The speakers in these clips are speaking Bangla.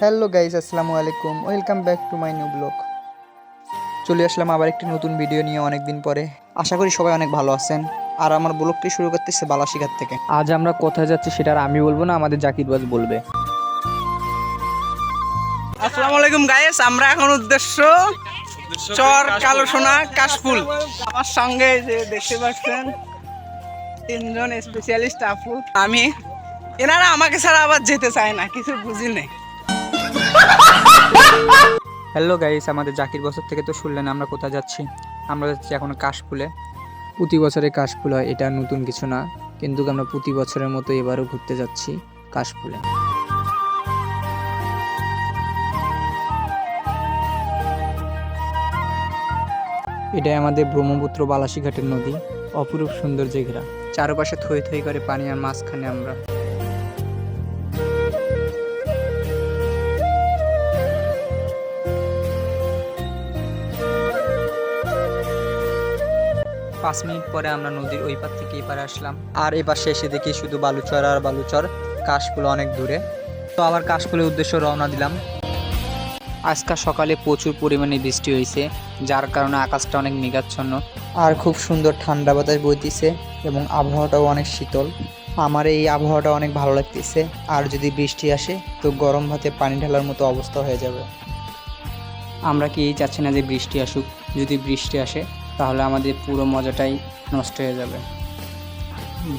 হ্যালো গাইস, আসসালামু আলাইকুম, welcome back to my new blog. চলে আসলাম আবার একটি নতুন ভিডিও নিয়ে অনেক দিন পরে। আশা করি সবাই অনেক ভালো আছেন। আর আমার ব্লগটি শুরু করতেছে বালাসিঘাট থেকে। আজ আমরা কোথায় যাচ্ছি সেটা আর আমি বলবো না, আমাদের জাকির বাস বলবে। আসসালামু আলাইকুম গাইস, আমরা এখন উদ্দেশ্য চর কালো সোনা কাশফুল। আমার সঙ্গে যে দেখতে পাচ্ছেন তিনজন স্পেশালিস্ট আপু, আমি এনারা আমাকে ছাড়া আবার যেতে চায় না, কিছু বুঝি নেই। হ্যালো গাইস, আমাদের জাকির বছর থেকে তো শুনলেন আমরা কোথায় যাচ্ছি। আমরা যাচ্ছি এখন কাশফুলে। প্রতি বছরে কাশফুল হয়, এটা নতুন কিছু না, কিন্তু আমরা প্রতি বছরের মতো এবারও ঘুরতে যাচ্ছি কাশফুলে। এটাই আমাদের ব্রহ্মপুত্র বালাসিঘাটের নদী, অপরূপ সৌন্দর্যে ঘেরা, চারপাশে থই থই করে পানি, আর মাঝখানে আমরা। 5 মিনিট পরে আমরা নদীর ওই পার থেকে এই পারে আসলাম, আর এই পাশে এসে দেখি শুধু বালুচর আর বালুচর, কাশফুল অনেক দূরে। তো আবার কাশফুলের উদ্দেশ্যে রওনা দিলাম। আজকে সকালে প্রচুর পরিমাণে বৃষ্টি হয়েছে, যার কারণে আকাশটা অনেক মেঘাচ্ছন্ন আর খুব সুন্দর ঠান্ডা বাতাস বইতেছে এবং আবহাওয়াটাও অনেক শীতল। আমার এই আবহাওয়াটা অনেক ভালো লাগতেছে। আর যদি বৃষ্টি আসে তো গরম ভাতে পানি ঢালার মতো অবস্থা হয়ে যাবে। আমরা কি চাচ্ছি না যে বৃষ্টি আসুক? যদি বৃষ্টি আসে তাহলে আমাদের পুরো মজাটাই নষ্ট হয়ে যাবে।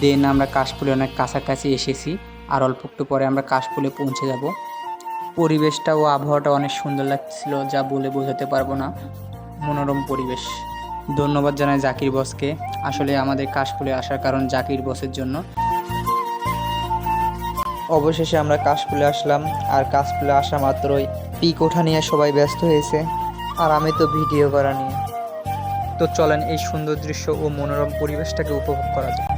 দেন আমরা কাশফুলে অনেক কাছাকাছি এসেছি, আর অল্প একটু পরে আমরা কাশফুলে পৌঁছে যাব। পরিবেশটা ও আবহাওয়াটা অনেক সুন্দর লাগছিল, যা বলে বোঝাতে পারবো না। মনোরম পরিবেশ। ধন্যবাদ জানাই জাকির বসকে। আসলে আমাদের কাশফুলে আসার কারণ জাকির বসের জন্য। অবশেষে আমরা কাশফুলে আসলাম, আর কাশফুলে আসা মাত্রই পিক ওঠা নিয়ে সবাই ব্যস্ত হয়েছে, আর আমি তো ভিডিও করা নিয়ে। তো চলেন এই সুন্দর দৃশ্য ও মনোরম পরিবেশটাকে উপভোগ করা যায়।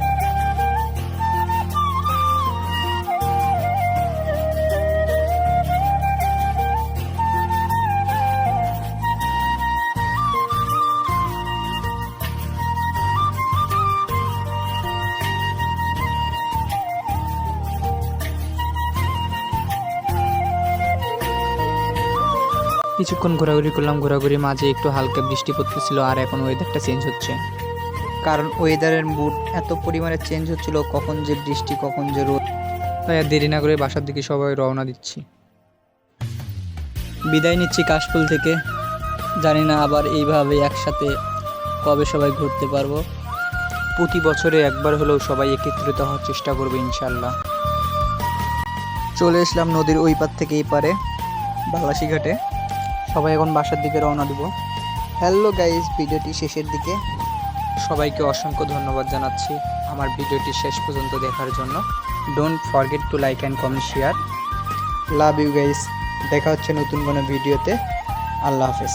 কিছুক্ষণ ঘোরাঘুরি করলাম, ঘোরাঘুরির মাঝে একটু হালকা বৃষ্টি পড়তেছিল, আর এখন ওয়েদারটা চেঞ্জ হচ্ছে। কারণ ওয়েদারের মুড এত পরিমাণে চেঞ্জ হচ্ছিল, কখন যে বৃষ্টি কখন যে রোদ। তাই আর দেরি না করে বাসার দিকে সবাই রওনা দিচ্ছি। বিদায় নিচ্ছি কাশফুল থেকে। জানি না আবার এইভাবে একসাথে কবে সবাই ঘুরতে পারবো। প্রতি বছরে একবার হলেও সবাই একত্রিত হওয়ার চেষ্টা করবে ইনশাল্লাহ। চলে আসলাম নদীর ওই পার থেকে এই পারে বালাসিঘাটে। সবাই এখন বাসার দিকে রওনা দিব। হ্যালো গাইস, ভিডিওটি শেষের দিকে। সবাইকে অসংখ্য ধন্যবাদ জানাচ্ছি আমার ভিডিওটি শেষ পর্যন্ত দেখার জন্য। Don't forget to like and comment share. Love you guys. দেখা হচ্ছে নতুন কোনো ভিডিওতে। আল্লাহ হাফেজ।